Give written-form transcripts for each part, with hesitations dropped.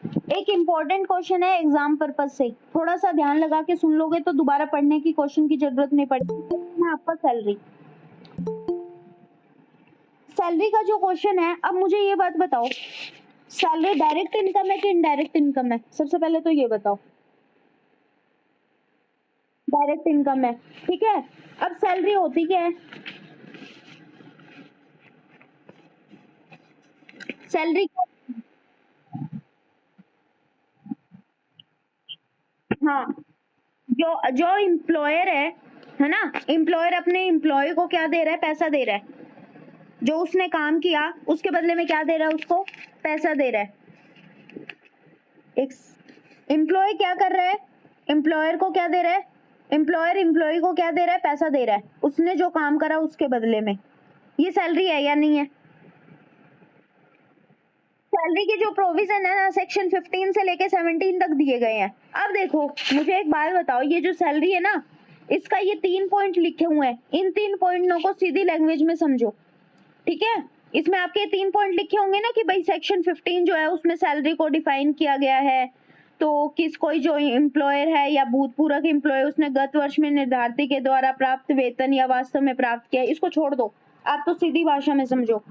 एक important question है exam purpose से, थोड़ा सा ध्यान लगा के सुन लोगे तो दोबारा पढ़ने की क्वेश्चन की जरूरत नहीं पड़ेगी। आपका सैलरी, सैलरी का जो क्वेश्चन है, अब मुझे ये बात बताओ, सैलरी डायरेक्ट इनकम है कि इनडायरेक्ट इनकम है? सबसे पहले तो ये बताओ। डायरेक्ट इनकम है, ठीक है। अब सैलरी होती क्या है? सैलरी, हाँ, जो जो एम्प्लॉयर है ना, एम्प्लॉयर अपने एम्प्लॉय को क्या दे रहा है? पैसा दे रहा है। जो उसने काम किया उसके बदले में क्या दे रहा है? उसको पैसा दे रहा है। एक एम्प्लॉय क्या कर रहा है? एम्प्लॉयर को क्या दे रहा है? एम्प्लॉयर एम्प्लॉय को क्या दे रहा है? पैसा दे रहा है, उसने जो काम करा उसके बदले में। ये सैलरी है या नहीं है? सैलरी के जो प्रोविजन है ना, सेक्शन 15 से लेके 17 तक दिए गए हैं। अब देखो, मुझे एक बात बताओ, ये जो सैलरी है ना, इसका ये 3 पॉइंट लिखे हुए हैं, इन 3 पॉइंटों को सीधी लैंग्वेज में समझो, ठीक है। इसमें आपके 3 पॉइंट लिखे होंगे ना कि भाई सेक्शन 15 जो है उसमें सैलरी को डिफाइन किया गया है। तो किस कोई जो एम्प्लॉयर है या भूतपूर्व एम्प्लॉय, उसने गत वर्ष में निर्धारित के द्वारा प्राप्त वेतन या वास्तव में प्राप्त किया, इसको छोड़ दो, आप तो सीधी भाषा में समझो।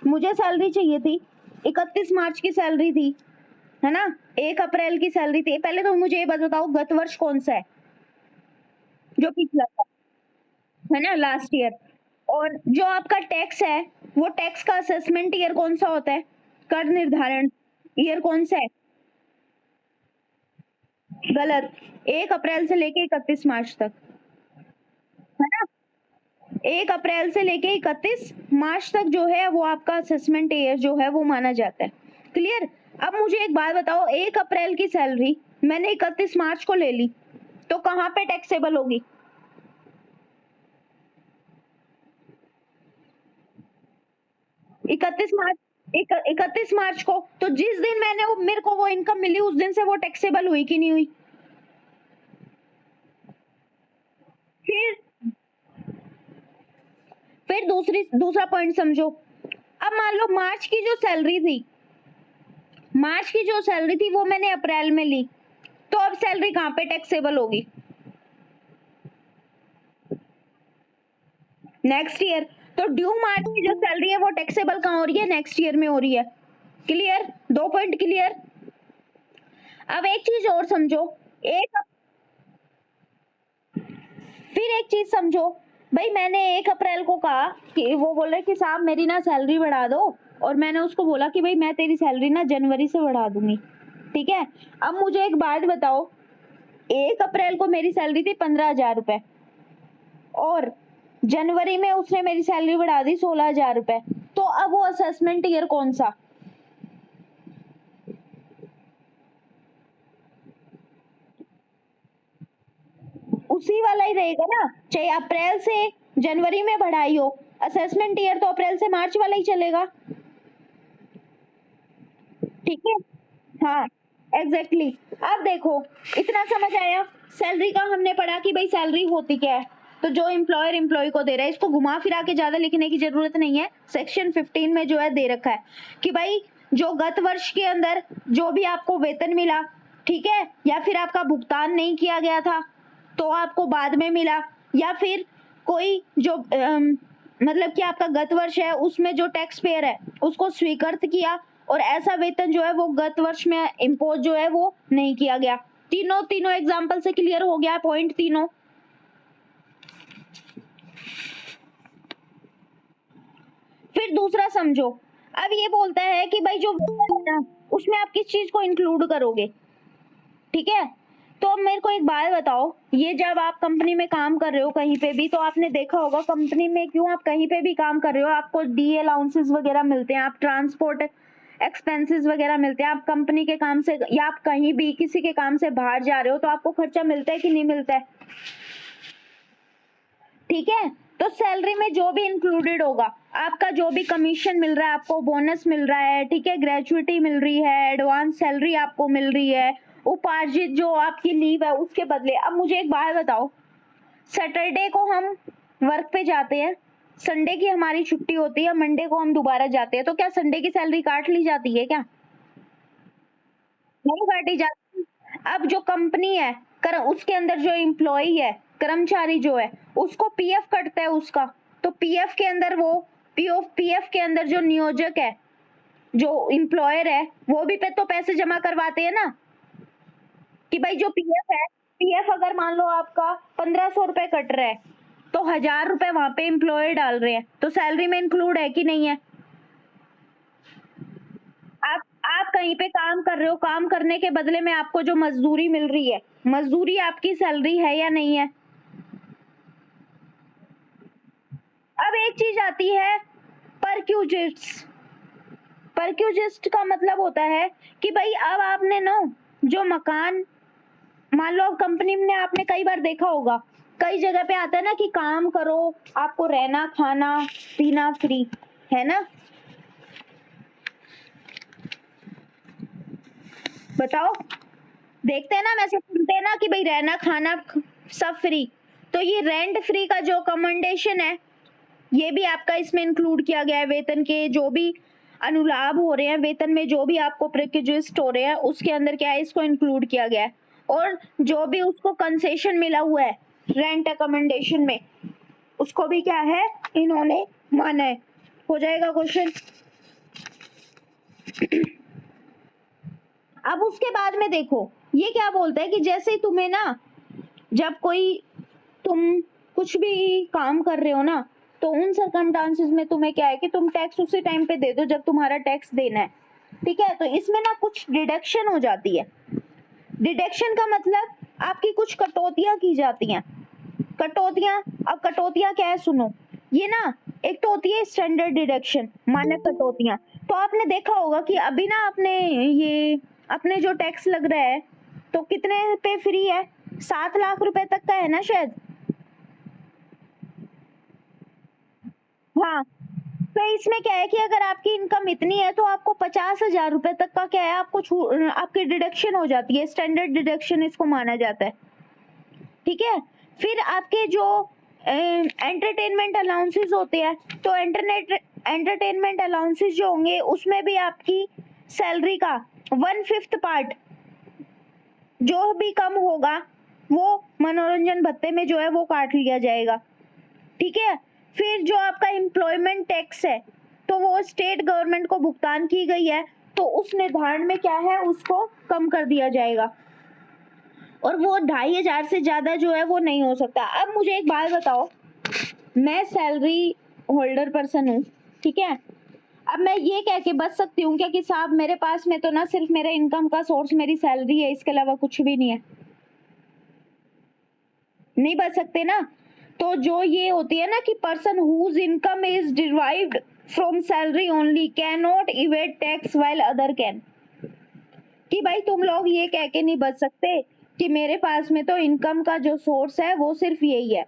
मुझे सैलरी चाहिए थी, 31 मार्च की सैलरी थी, है ना, 1 अप्रैल की सैलरी थी। पहले तो मुझे ये बात बताओ, गत वर्ष कौन सा है? जो पिछला था, है ना, लास्ट ईयर। और जो आपका टैक्स है, वो टैक्स का असेसमेंट ईयर कौन सा होता है? कर निर्धारण ईयर कौन सा है? गलत, 1 अप्रैल से लेके 31 मार्च तक, है ना। 1 अप्रैल से लेके 31 मार्च तक जो है वो आपका असेसमेंट ईयर जो है वो माना जाता है। क्लियर? अब मुझे एक बात बताओ, 1 अप्रैल की सैलरी मैंने 31 मार्च को ले ली, तो कहाँ पे टैक्सेबल होगी? 31 मार्च को, तो जिस दिन मेरे को वो इनकम मिली उस दिन से वो टैक्सेबल हुई कि नहीं हुई? फिर दूसरा पॉइंट समझो। अब मान लो मार्च की जो सैलरी थी वो मैंने अप्रैल में ली, तो अब सैलरी कहाँ पे टैक्सेबल होगी? Next year. तो ड्यू मार्च की जो सैलरी है वो टैक्सेबल कहाँ हो रही है? नेक्स्ट ईयर में हो रही है। क्लियर? 2 point clear. अब एक चीज और समझो, एक फिर एक चीज समझो, भाई मैंने 1 अप्रैल को कहा कि वो बोले कि साहब मेरी ना सैलरी बढ़ा दो, और मैंने उसको बोला कि भाई मैं तेरी सैलरी ना जनवरी से बढ़ा दूंगी, ठीक है। अब मुझे एक बात बताओ, 1 अप्रैल को मेरी सैलरी थी 15,000 रुपए, और जनवरी में उसने मेरी सैलरी बढ़ा दी 16,000 रुपए, तो अब वो असेसमेंट ईयर कौन सा? उसी वाला ही रहेगा ना, चाहे अप्रैल से जनवरी में बढ़ाई हो, असेसमेंट ईयर तो अप्रैल से मार्च वाला ही चलेगा, ठीक है। हाँ, एग्जैक्टली अब देखो, इतना समझ आया। सैलरी का हमने पढ़ा कि भाई सैलरी होती क्या है, तो जो एम्प्लॉयर एम्प्लॉय को दे रहा है, इसको घुमा फिरा के ज्यादा लिखने की जरूरत नहीं है, सेक्शन 15 में जो है दे रखा है कि भाई जो गत वर्ष के अंदर जो भी आपको वेतन मिला, ठीक है, या फिर आपका भुगतान नहीं किया गया था तो आपको बाद में मिला, या फिर कोई जो मतलब कि आपका गत वर्ष है उसमें जो टैक्स पेयर है उसको स्वीकृत किया, और ऐसा वेतन जो है वो गत वर्ष में इम्पोज जो है वो नहीं किया गया। तीनों एग्जाम्पल से क्लियर हो गया पॉइंट तीनों। फिर दूसरा समझो, अब ये बोलता है कि भाई जो वेतन है ना उसमें आप किस चीज को इंक्लूड करोगे, ठीक है। तो अब मेरे को एक बात बताओ, ये जब आप कंपनी में काम कर रहे हो कहीं पे भी, तो आपने देखा होगा कंपनी में क्यों आप कहीं पे भी काम कर रहे हो आपको डी अलाउंसेस वगैरह मिलते हैं, आप ट्रांसपोर्ट एक्सपेंसेस वगैरह मिलते हैं, आप कंपनी के काम से या आप कहीं भी किसी के काम से बाहर जा रहे हो तो आपको खर्चा मिलता है कि नहीं मिलता है, ठीक है। तो सैलरी में जो भी इंक्लूडेड होगा, आपका जो भी कमीशन मिल रहा है, आपको बोनस मिल रहा है, ठीक है, ग्रेजुइटी मिल रही है, एडवांस सैलरी आपको मिल रही है, उपार्जित जो आपकी लीव है उसके बदले। अब मुझे एक बात बताओ, सैटरडे को हम वर्क पे जाते हैं, संडे की हमारी छुट्टी होती है, मंडे को हम दोबारा जाते हैं, तो क्या संडे की सैलरी काट ली जाती है क्या? नहीं काटी जाती। अब जो कंपनी है उसके अंदर जो एम्प्लॉई है, कर्मचारी जो है, उसको पीएफ कटता है उसका, तो पीएफ के अंदर वो पीएफ के अंदर जो नियोजक है, जो एम्प्लॉयर है, वो भी पे तो पैसे जमा करवाते हैं ना, कि भाई जो पीएफ है, पीएफ अगर मान लो आपका 1500 रुपए कट रहा है, तो 1000 रुपए वहां पे एम्प्लॉयर डाल रहे हैं, तो सैलरी में इंक्लूड है कि नहीं है? आप कहीं पे काम कर रहे हो, काम करने के बदले में आपको जो मजदूरी मिल रही है, मजदूरी आपकी सैलरी है या नहीं है? अब एक चीज आती है परक्यूजिस्ट। परक्यूजिस्ट का मतलब होता है कि भाई अब आपने ना जो मकान, मान लो कंपनी में आपने कई बार देखा होगा, कई जगह पे आता है ना कि काम करो, आपको रहना खाना पीना फ्री, है ना? बताओ, देखते हैं ना, मैसेज सुनते हैं ना कि भाई रहना खाना सब फ्री, तो ये रेंट फ्री का जो कमेंडेशन है, ये भी आपका इसमें इंक्लूड किया गया है। वेतन के जो भी अनुलाभ हो रहे हैं, वेतन में जो भी आपको प्रिक्विजिस्ट हो रहे हैं, उसके अंदर क्या है, इसको इंक्लूड किया गया है। और जो भी उसको कंसेशन मिला हुआ है रेंट अकोमोडेशन में, उसको भी क्या है, इन्होंने माना है। हो जाएगा क्वेश्चन। अब उसके बाद में देखो ये क्या बोलता है कि जैसे तुम्हें ना, जब कोई तुम कुछ भी काम कर रहे हो ना, तो उन सर्कमस्टांसेस में तुम्हें क्या है कि तुम टैक्स उसी टाइम पे दे दो जब तुम्हारा टैक्स देना है, ठीक है? तो इसमें ना कुछ डिडक्शन हो जाती है। डिडक्शन का मतलब आपकी कुछ कटौतियां की जाती हैं। कटौतियां, अब कटौतियां क्या है सुनो, ये ना एक तो होती है स्टैंडर्ड डिडक्शन, मानक कटौतियां। तो आपने देखा होगा कि अभी ना आपने ये अपने जो टैक्स लग रहा है, तो कितने पे फ्री है? 7 लाख रुपए तक का है ना शायद। हाँ, तो इसमें क्या है कि अगर आपकी इनकम इतनी है तो आपको 50,000 रुपए तक का क्या है, आपको आपकी डिडक्शन हो जाती है। स्टैंडर्ड डिडक्शन इसको माना जाता है, ठीक है? फिर आपके जो एंटरटेनमेंट अलाउंसेस होते हैं, तो एंटरटेनमेंट अलाउंसेस जो होंगे उसमें भी आपकी सैलरी का 1/5 पार्ट जो भी कम होगा, वो मनोरंजन भत्ते में जो है वो काट लिया जाएगा, ठीक है? फिर जो आपका एम्प्लॉयमेंट टैक्स है, तो वो स्टेट गवर्नमेंट को भुगतान की गई है, तो उस निर्धारण में क्या है, उसको कम कर दिया जाएगा, और वो 2,500 से ज्यादा जो है वो नहीं हो सकता। अब मुझे एक बात बताओ, मैं सैलरी होल्डर पर्सन हूँ, ठीक है? अब मैं ये कह के बच सकती हूँ क्या कि साहब मेरे पास में तो ना सिर्फ मेरे इनकम का सोर्स मेरी सैलरी है, इसके अलावा कुछ भी नहीं है? नहीं बच सकते ना। तो जो ये होती है ना कि person whose income is derived from salary only can not evade tax while other can, कि भाई तुम लोग ये कह के नहीं बच सकते कि मेरे पास में तो इनकम का जो सोर्स है वो सिर्फ यही है,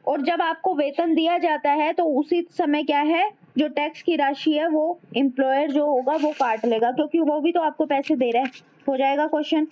और जब आपको वेतन दिया जाता है तो उसी समय क्या है, जो टैक्स की राशि है वो एम्प्लॉयर जो होगा वो काट लेगा, क्योंकि वो भी तो आपको पैसे दे रहा है। हो जाएगा क्वेश्चन।